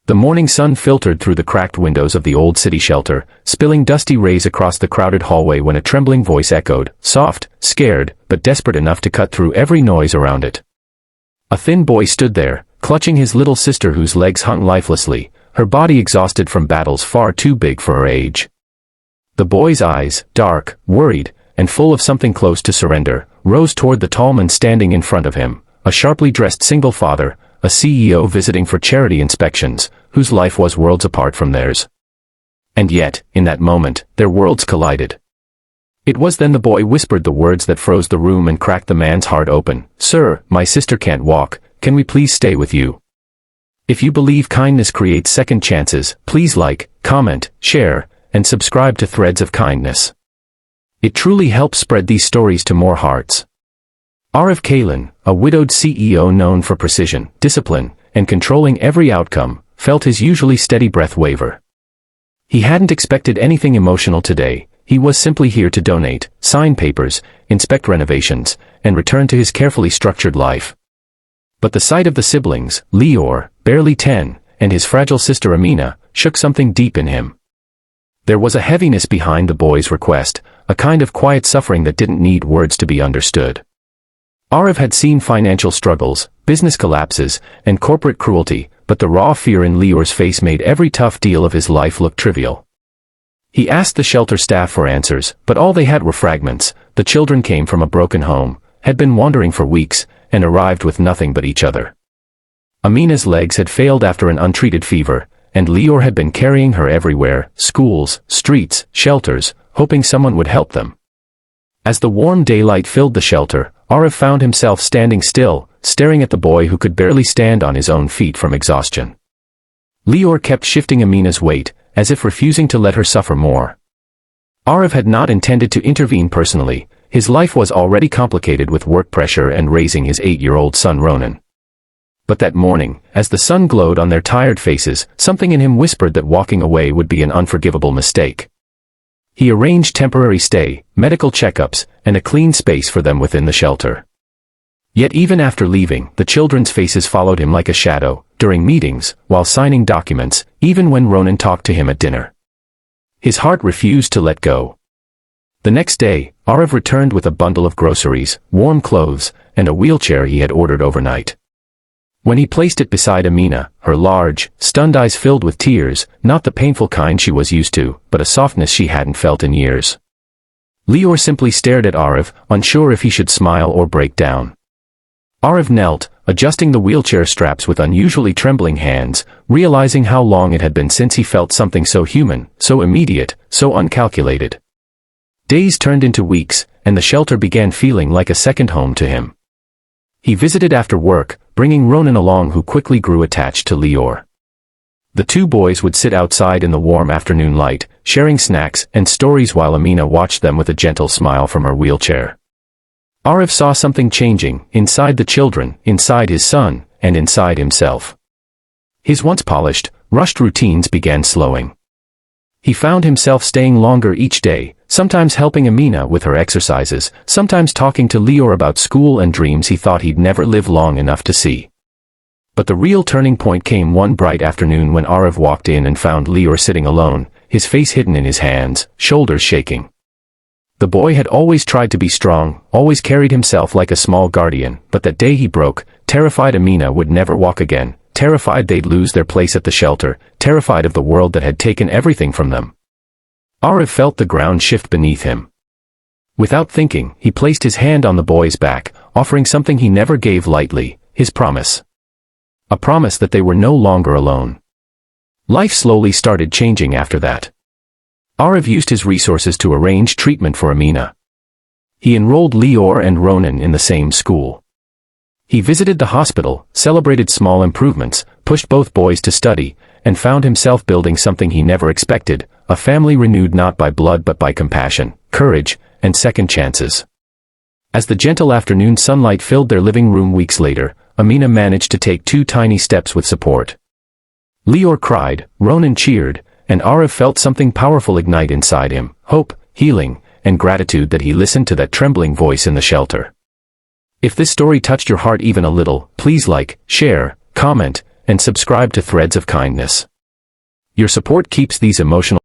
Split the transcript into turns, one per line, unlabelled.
The morning sun filtered through the cracked windows of the old city shelter, spilling dusty rays across the crowded hallway when a trembling voice echoed, soft, scared, but desperate enough to cut through every noise around it. A thin boy stood there, clutching his little sister whose legs hung lifelessly, her body exhausted from battles far too big for her age. The boy's eyes, dark, worried, and full of something close to surrender, rose toward the tall man standing in front of him, a sharply dressed single father, a CEO visiting for charity inspections, whose life was worlds apart from theirs. And yet, in that moment, their worlds collided. It was then the boy whispered the words that froze the room and cracked the man's heart open. "Sir, my sister can't walk, can we please stay with you? If you believe kindness creates second chances, please like, comment, share, and subscribe to Threads of Kindness. It truly helps spread these stories to more hearts." Arif Kalin, a widowed CEO known for precision, discipline, and controlling every outcome, felt his usually steady breath waver. He hadn't expected anything emotional today. He was simply here to donate, sign papers, inspect renovations, and return to his carefully structured life. But the sight of the siblings, Lior, barely 10, and his fragile sister Amina, shook something deep in him. There was a heaviness behind the boy's request, a kind of quiet suffering that didn't need words to be understood. Arif had seen financial struggles, business collapses, and corporate cruelty, but the raw fear in Lior's face made every tough deal of his life look trivial. He asked the shelter staff for answers, but all they had were fragments. The children came from a broken home, had been wandering for weeks, and arrived with nothing but each other. Amina's legs had failed after an untreated fever, and Lior had been carrying her everywhere, schools, streets, shelters, hoping someone would help them. As the warm daylight filled the shelter, Arif found himself standing still, staring at the boy who could barely stand on his own feet from exhaustion. Lior kept shifting Amina's weight, as if refusing to let her suffer more. Arif had not intended to intervene personally. His life was already complicated with work pressure and raising his 8-year-old son Ronan. But that morning, as the sun glowed on their tired faces, something in him whispered that walking away would be an unforgivable mistake. He arranged temporary stay, medical checkups, and a clean space for them within the shelter. Yet even after leaving, the children's faces followed him like a shadow, during meetings, while signing documents, even when Ronan talked to him at dinner. His heart refused to let go. The next day, Arif returned with a bundle of groceries, warm clothes, and a wheelchair he had ordered overnight. When he placed it beside Amina, her large, stunned eyes filled with tears, not the painful kind she was used to, but a softness she hadn't felt in years. Lior simply stared at Arif, unsure if he should smile or break down. Arif knelt, adjusting the wheelchair straps with unusually trembling hands, realizing how long it had been since he felt something so human, so immediate, so uncalculated. Days turned into weeks, and the shelter began feeling like a second home to him. He visited after work, bringing Ronan along, who quickly grew attached to Lior. The two boys would sit outside in the warm afternoon light, sharing snacks and stories while Amina watched them with a gentle smile from her wheelchair. Arif saw something changing, inside the children, inside his son, and inside himself. His once polished, rushed routines began slowing. He found himself staying longer each day, sometimes helping Amina with her exercises, sometimes talking to Lior about school and dreams he thought he'd never live long enough to see. But the real turning point came one bright afternoon when Arif walked in and found Lior sitting alone, his face hidden in his hands, shoulders shaking. The boy had always tried to be strong, always carried himself like a small guardian, but that day he broke, terrified Amina would never walk again, terrified they'd lose their place at the shelter, terrified of the world that had taken everything from them. Arif felt the ground shift beneath him. Without thinking, he placed his hand on the boy's back, offering something he never gave lightly, his promise. A promise that they were no longer alone. Life slowly started changing after that. Arif used his resources to arrange treatment for Amina. He enrolled Lior and Ronan in the same school. He visited the hospital, celebrated small improvements, pushed both boys to study, and found himself building something he never expected, a family renewed not by blood but by compassion, courage, and second chances. As the gentle afternoon sunlight filled their living room weeks later, Amina managed to take 2 tiny steps with support. Lior cried, Ronan cheered, and Arif felt something powerful ignite inside him, hope, healing, and gratitude that he listened to that trembling voice in the shelter. If this story touched your heart even a little, please like, share, comment, and subscribe to Threads of Kindness. Your support keeps these emotional